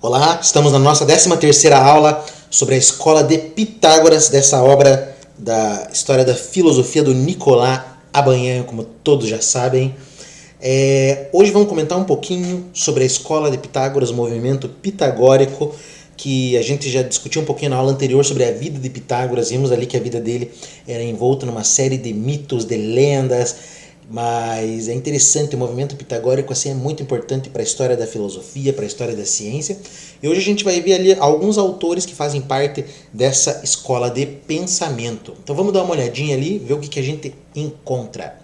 Olá, estamos na nossa 13ª aula sobre a escola de Pitágoras, dessa obra da história da filosofia do Nicolas Abagnale, como todos já sabem. Hoje vamos comentar um pouquinho sobre a escola de Pitágoras, o movimento pitagórico, que a gente já discutiu um pouquinho na aula anterior sobre a vida de Pitágoras. Vimos ali que a vida dele era envolta numa série de mitos, de lendas, mas é interessante, o movimento pitagórico assim, é muito importante para a história da filosofia, para a história da ciência. E hoje a gente vai ver ali alguns autores que fazem parte dessa escola de pensamento. Então vamos dar uma olhadinha ali, ver o que a gente encontra.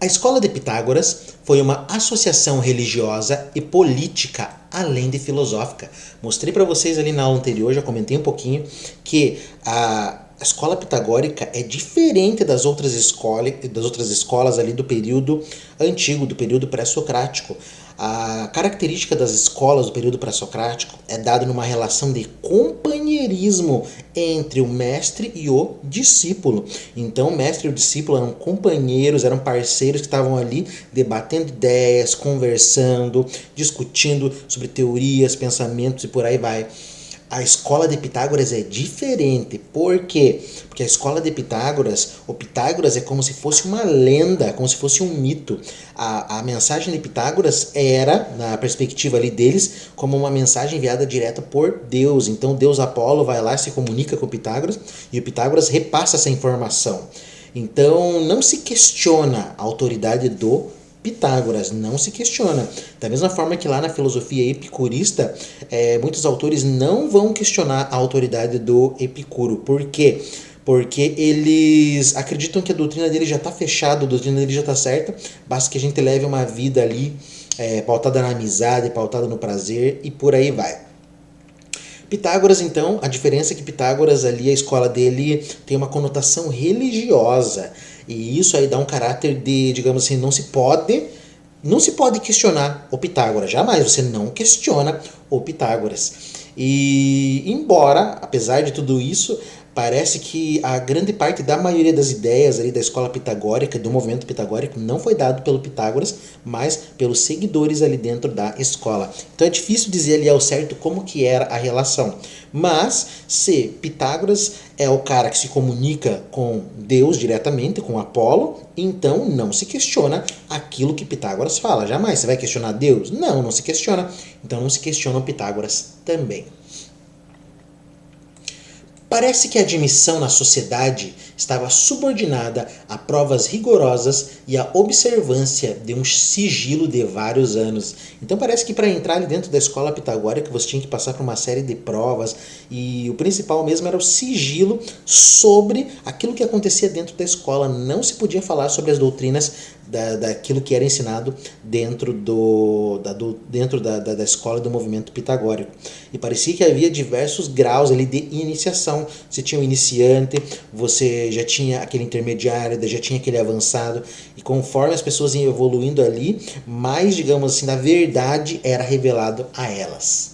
A escola de Pitágoras foi uma associação religiosa e política, além de filosófica. Mostrei para vocês ali na aula anterior, já comentei um pouquinho, que a escola pitagórica é diferente das outras escolas ali do período antigo, do período pré-socrático. A característica das escolas do período pré-socrático é dada numa relação de companheirismo entre o mestre e o discípulo. Então, o mestre e o discípulo eram companheiros, eram parceiros que estavam ali debatendo ideias, conversando, discutindo sobre teorias, pensamentos e por aí vai. A escola de Pitágoras é diferente. Por quê? Porque a escola de Pitágoras, o Pitágoras é como se fosse uma lenda, como se fosse um mito. A mensagem de Pitágoras era, na perspectiva ali deles, como uma mensagem enviada direta por Deus. Então Deus Apolo vai lá, se comunica com o Pitágoras e o Pitágoras repassa essa informação. Então não se questiona a autoridade do Pitágoras, não se questiona. Da mesma forma que lá na filosofia epicurista, muitos autores não vão questionar a autoridade do Epicuro. Por quê? Porque eles acreditam que a doutrina dele já está fechada, a doutrina dele já está certa, basta que a gente leve uma vida ali pautada na amizade, pautada no prazer e por aí vai. Pitagoras, então, a diferença é que Pitágoras ali, a escola dele tem uma conotação religiosa. E isso aí dá um caráter de, digamos assim, não se pode questionar o Pitágoras. Jamais você não questiona o Pitágoras. E embora, apesar de tudo isso, parece que a grande parte da maioria das ideias ali da escola pitagórica, do movimento pitagórico, não foi dado pelo Pitágoras, mas pelos seguidores ali dentro da escola. Então é difícil dizer ali ao certo como que era a relação. Mas se Pitágoras é o cara que se comunica com Deus diretamente, com Apolo, então não se questiona aquilo que Pitágoras fala. Jamais você vai questionar Deus? Não, não se questiona. Então não se questiona o Pitágoras também. Parece que a admissão na sociedade estava subordinada a provas rigorosas e a observância de um sigilo de vários anos. Então parece que para entrar ali dentro da escola pitagórica você tinha que passar por uma série de provas e o principal mesmo era o sigilo sobre aquilo que acontecia dentro da escola. Não se podia falar sobre as doutrinas daquilo que era ensinado dentro da escola do movimento pitagórico. E parecia que havia diversos graus ali de iniciação. Você tinha o iniciante, você já tinha aquele intermediário, já tinha aquele avançado. E conforme as pessoas iam evoluindo ali, mais, digamos assim, da verdade era revelado a elas.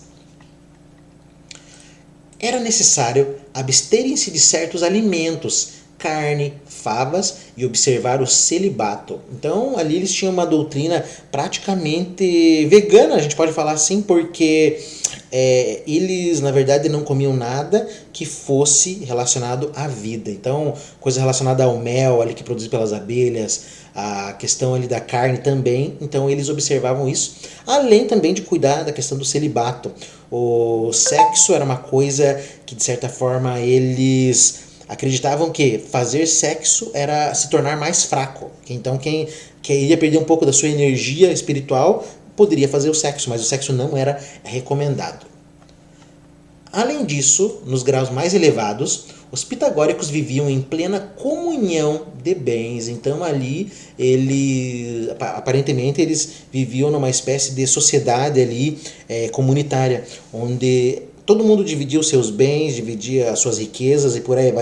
Era necessário absterem-se de certos alimentos, carne, favas e observar o celibato. Então ali eles tinham uma doutrina praticamente vegana, a gente pode falar assim, porque eles na verdade não comiam nada que fosse relacionado à vida. Então coisa relacionada ao mel ali que é produzido pelas abelhas, a questão ali da carne também, então eles observavam isso, além também de cuidar da questão do celibato. O sexo era uma coisa que de certa forma eles acreditavam que fazer sexo era se tornar mais fraco. Então quem iria perder um pouco da sua energia espiritual poderia fazer o sexo, mas o sexo não era recomendado. Além disso, nos graus mais elevados, os pitagóricos viviam em plena comunhão de bens. Então ali aparentemente eles viviam numa espécie de sociedade ali comunitária, onde todo mundo dividia os seus bens, dividia as suas riquezas e por aí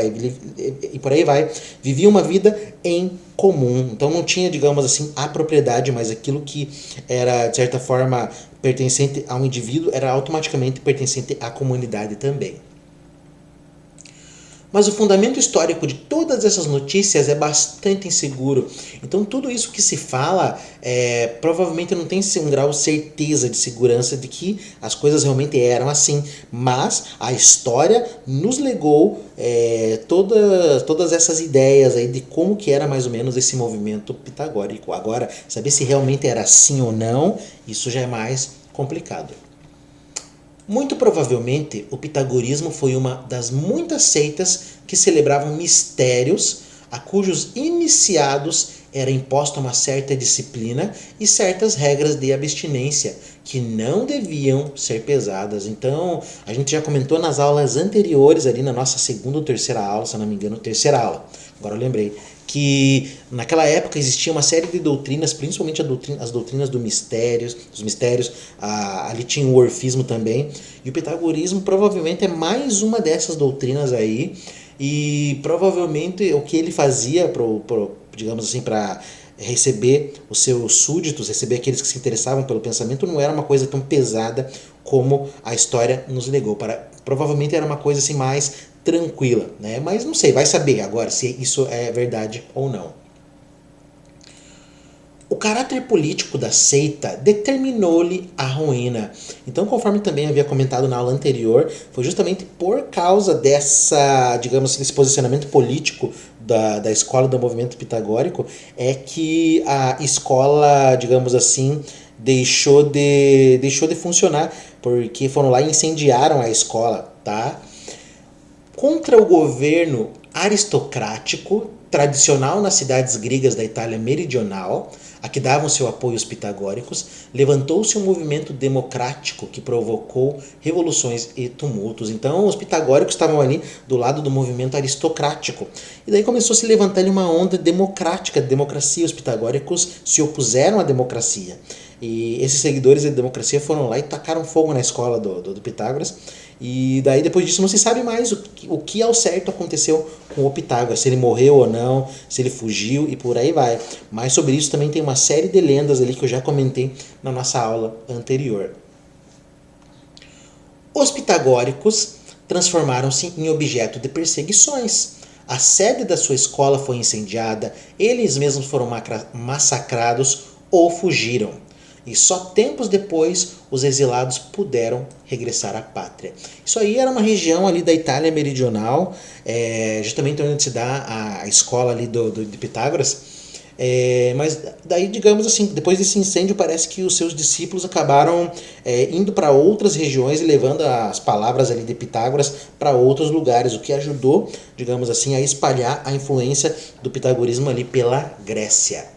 vai. Vivia uma vida em comum. Então não tinha, digamos assim, a propriedade, mas aquilo que era, de certa forma, pertencente a um indivíduo era automaticamente pertencente à comunidade também. Mas o fundamento histórico de todas essas notícias é bastante inseguro. Então tudo isso que se fala provavelmente não tem um grau de certeza de segurança de que as coisas realmente eram assim. Mas a história nos legou todas essas ideias aí de como que era mais ou menos esse movimento pitagórico. Agora, saber se realmente era assim ou não, isso já é mais complicado. Muito provavelmente, o pitagorismo foi uma das muitas seitas que celebravam mistérios a cujos iniciados era imposta uma certa disciplina e certas regras de abstinência que não deviam ser pesadas. Então, a gente já comentou nas aulas anteriores, ali na nossa segunda ou terceira aula, se eu não me engano, terceira aula, agora eu lembrei, que naquela época existia uma série de doutrinas, principalmente as doutrinas dos mistérios, ali tinha o orfismo também, e o pitagorismo provavelmente é mais uma dessas doutrinas aí, e provavelmente o que ele fazia, digamos assim, para receber os seus súditos, receber aqueles que se interessavam pelo pensamento, não era uma coisa tão pesada como a história nos legou. Provavelmente era uma coisa assim mais tranquila, né? Mas não sei, vai saber agora se isso é verdade ou não. O caráter político da seita determinou-lhe a ruína. Então, conforme também havia comentado na aula anterior, foi justamente por causa digamos assim, desse posicionamento político da escola do movimento pitagórico que a escola, digamos assim, deixou de funcionar, porque foram lá e incendiaram a escola, tá? Contra o governo aristocrático tradicional nas cidades gregas da Itália meridional, a que davam seu apoio os pitagóricos, levantou-se um movimento democrático que provocou revoluções e tumultos. Então, os pitagóricos estavam ali do lado do movimento aristocrático. E daí começou a se levantar uma onda democrática, de democracia. Os pitagóricos se opuseram à democracia. E esses seguidores da democracia foram lá e tacaram fogo na escola do Pitágoras. E daí depois disso não se sabe mais o que ao certo aconteceu com o Pitágoras, se ele morreu ou não, se ele fugiu e por aí vai. Mas sobre isso também tem uma série de lendas ali que eu já comentei na nossa aula anterior. Os pitagóricos transformaram-se em objeto de perseguições. A sede da sua escola foi incendiada, eles mesmos foram massacrados ou fugiram. E só tempos depois os exilados puderam regressar à pátria. Isso aí era uma região ali da Itália meridional, justamente onde se dá a escola ali de Pitágoras. Mas daí, digamos assim, depois desse incêndio parece que os seus discípulos acabaram indo para outras regiões e levando as palavras ali de Pitágoras para outros lugares, o que ajudou, digamos assim, a espalhar a influência do pitagorismo ali pela Grécia.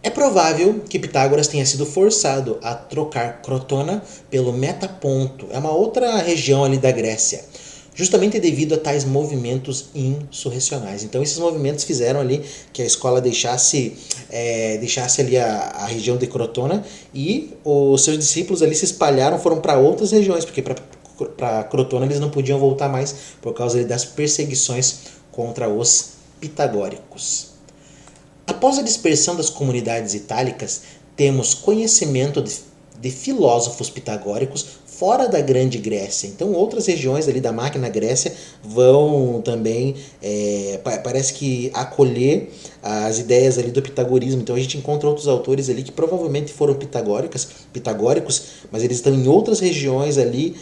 É provável que Pitágoras tenha sido forçado a trocar Crotona pelo Metaponto, é uma outra região ali da Grécia, justamente devido a tais movimentos insurrecionais. Então esses movimentos fizeram ali que a escola deixasse ali a região de Crotona e os seus discípulos ali se espalharam, foram para outras regiões, porque para Crotona eles não podiam voltar mais por causa das perseguições contra os pitagóricos. Após a dispersão das comunidades itálicas, temos conhecimento de filósofos pitagóricos fora da Grande Grécia. Então outras regiões ali da máquina Grécia vão também, parece que acolher as ideias ali do pitagorismo. Então a gente encontra outros autores ali que provavelmente foram pitagóricos, mas eles estão em outras regiões ali,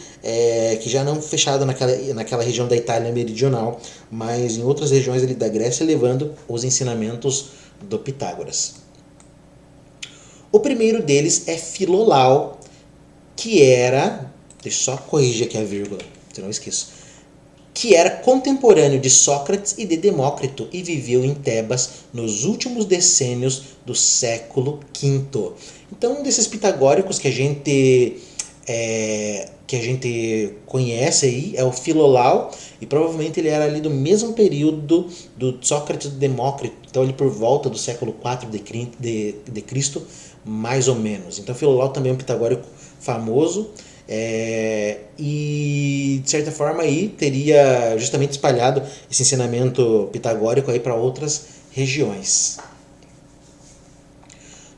que já não fechado naquela região da Itália meridional, mas em outras regiões ali da Grécia, levando os ensinamentos do Pitágoras. O primeiro deles é Filolau, que era, deixa eu só corrigir aqui a vírgula, se não esqueço, que era contemporâneo de Sócrates e de Demócrito e viveu em Tebas nos últimos decênios do século V. Então, um desses pitagóricos que a gente conhece aí é o Filolau, e provavelmente ele era ali do mesmo período do Sócrates e do Demócrito, então ele por volta do século IV de Cristo, mais ou menos. Então Filolau também é um pitagórico famoso, e de certa forma aí teria justamente espalhado esse ensinamento pitagórico aí para outras regiões.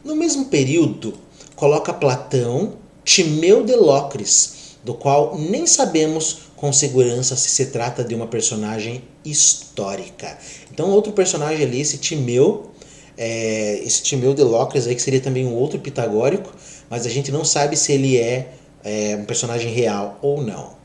No mesmo período, coloca Platão Timeu de Locris, do qual nem sabemos com segurança se trata de uma personagem histórica. Então outro personagem ali, esse Timeu de Locris aí, que seria também um outro pitagórico, mas a gente não sabe se ele é um personagem real ou não.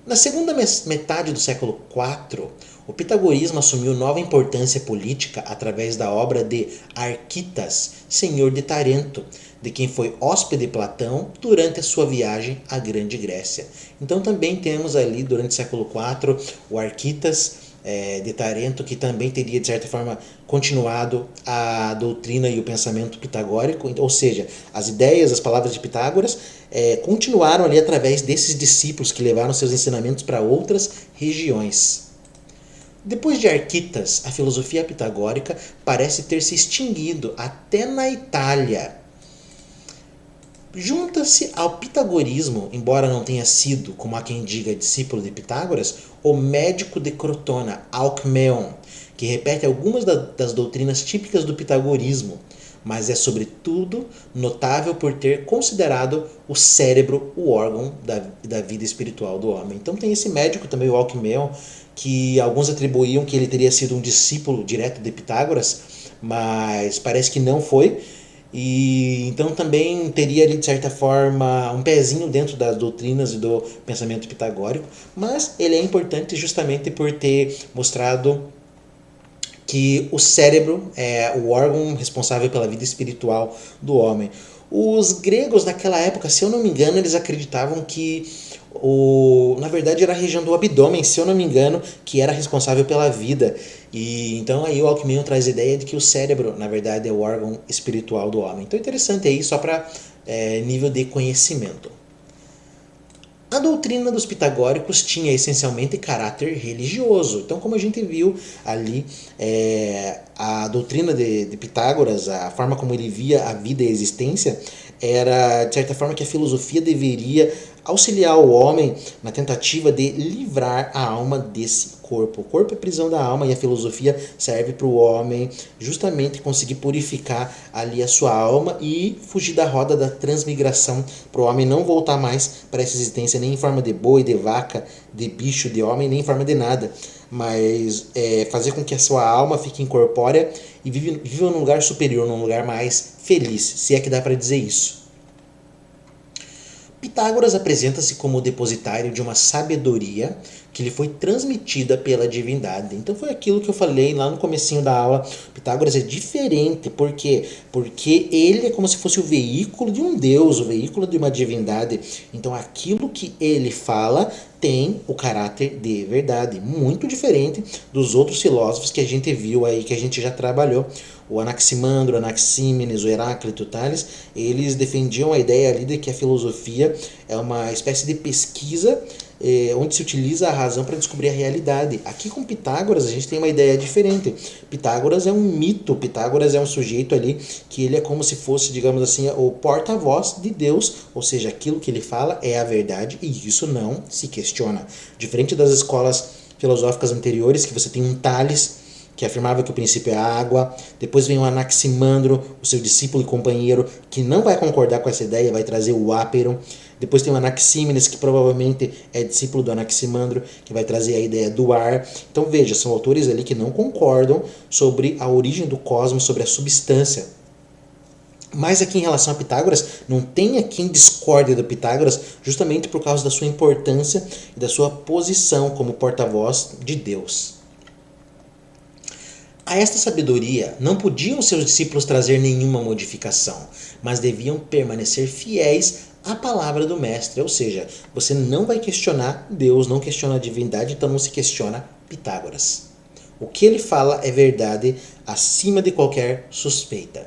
Na segunda metade do século IV, o pitagorismo assumiu nova importância política através da obra de Arquitas, senhor de Tarento, de quem foi hóspede Platão durante a sua viagem à Grande Grécia. Então também temos ali, durante o século IV, o Arquitas de Tarento, que também teria, de certa forma, continuado a doutrina e o pensamento pitagórico, ou seja, as ideias, as palavras de Pitágoras continuaram ali através desses discípulos que levaram seus ensinamentos para outras regiões. Depois de Arquitas, a filosofia pitagórica parece ter se extinguido até na Itália. Junta-se ao pitagorismo, embora não tenha sido, como há quem diga, discípulo de Pitágoras, o médico de Crotona, Alcmeon, que repete algumas das doutrinas típicas do pitagorismo, mas é sobretudo notável por ter considerado o cérebro o órgão da vida espiritual do homem. Então tem esse médico também, o Alcmeon, que alguns atribuíam que ele teria sido um discípulo direto de Pitágoras, mas parece que não foi. E então também teria ali, de certa forma, um pezinho dentro das doutrinas e do pensamento pitagórico, mas ele é importante justamente por ter mostrado que o cérebro é o órgão responsável pela vida espiritual do homem. Os gregos naquela época, se eu não me engano, eles acreditavam que na verdade era a região do abdômen, se eu não me engano, que era responsável pela vida. E então aí o Alckmin traz a ideia de que o cérebro, na verdade, é o órgão espiritual do homem. Então interessante aí, só para nível de conhecimento. A doutrina dos pitagóricos tinha essencialmente caráter religioso. Então, como a gente viu ali, a doutrina de Pitágoras, a forma como ele via a vida e a existência, era, de certa forma, que a filosofia deveria auxiliar o homem na tentativa de livrar a alma desse corpo. O corpo é a prisão da alma e a filosofia serve para o homem justamente conseguir purificar ali a sua alma e fugir da roda da transmigração, para o homem não voltar mais para essa existência nem em forma de boi, de vaca, de bicho, de homem, nem em forma de nada, mas fazer com que a sua alma fique incorpórea e viva num lugar superior, num lugar mais feliz, se é que dá para dizer isso. Pitágoras apresenta-se como o depositário de uma sabedoria que lhe foi transmitida pela divindade. Então foi aquilo que eu falei lá no comecinho da aula. Pitágoras é diferente, por quê? Porque ele é como se fosse o veículo de um deus, o veículo de uma divindade. Então aquilo que ele fala tem o caráter de verdade, muito diferente dos outros filósofos que a gente viu aí, que a gente já trabalhou. O Anaximandro, Anaxímenes, o Heráclito, Tales, eles defendiam a ideia ali de que a filosofia é uma espécie de pesquisa onde se utiliza a razão para descobrir a realidade. Aqui com Pitágoras a gente tem uma ideia diferente. Pitágoras é um mito, Pitágoras é um sujeito ali que ele é como se fosse, digamos assim, o porta-voz de Deus, ou seja, aquilo que ele fala é a verdade e isso não se questiona. Diferente das escolas filosóficas anteriores, que você tem um Tales, que afirmava que o princípio é a água. Depois vem o Anaximandro, o seu discípulo e companheiro, que não vai concordar com essa ideia, vai trazer o ápero. Depois tem o Anaxímenes, que provavelmente é discípulo do Anaximandro, que vai trazer a ideia do ar. Então veja, são autores ali que não concordam sobre a origem do cosmos, sobre a substância. Mas aqui em relação a Pitágoras, não tem quem discorde do Pitágoras, justamente por causa da sua importância e da sua posição como porta-voz de Deus. A esta sabedoria não podiam seus discípulos trazer nenhuma modificação, mas deviam permanecer fiéis à palavra do mestre, ou seja, você não vai questionar Deus, não questiona a divindade, então não se questiona Pitágoras. O que ele fala é verdade acima de qualquer suspeita.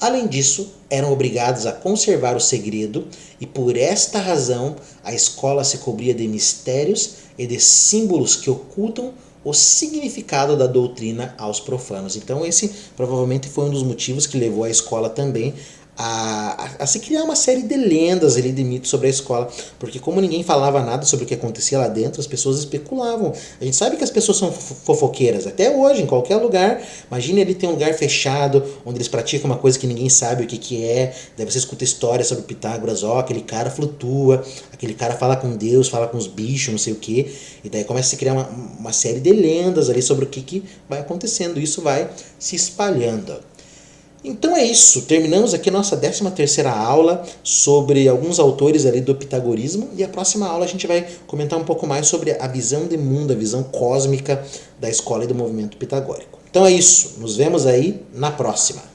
Além disso, eram obrigados a conservar o segredo e por esta razão a escola se cobria de mistérios e de símbolos que ocultam o significado da doutrina aos profanos. Então esse provavelmente foi um dos motivos que levou a escola também a se criar uma série de lendas ali, de mitos sobre a escola, porque como ninguém falava nada sobre o que acontecia lá dentro, as pessoas especulavam. A gente sabe que as pessoas são fofoqueiras, até hoje, em qualquer lugar. Imagine ali tem um lugar fechado, onde eles praticam uma coisa que ninguém sabe o que que é, daí você escuta histórias sobre Pitágoras, ó, aquele cara flutua, aquele cara fala com Deus, fala com os bichos, não sei o que, e daí começa a se criar uma série de lendas ali sobre o que que vai acontecendo, isso vai se espalhando. Então é isso, terminamos aqui nossa 13ª aula sobre alguns autores ali do pitagorismo, e a próxima aula a gente vai comentar um pouco mais sobre a visão de mundo, a visão cósmica da escola e do movimento pitagórico. Então é isso, nos vemos aí na próxima.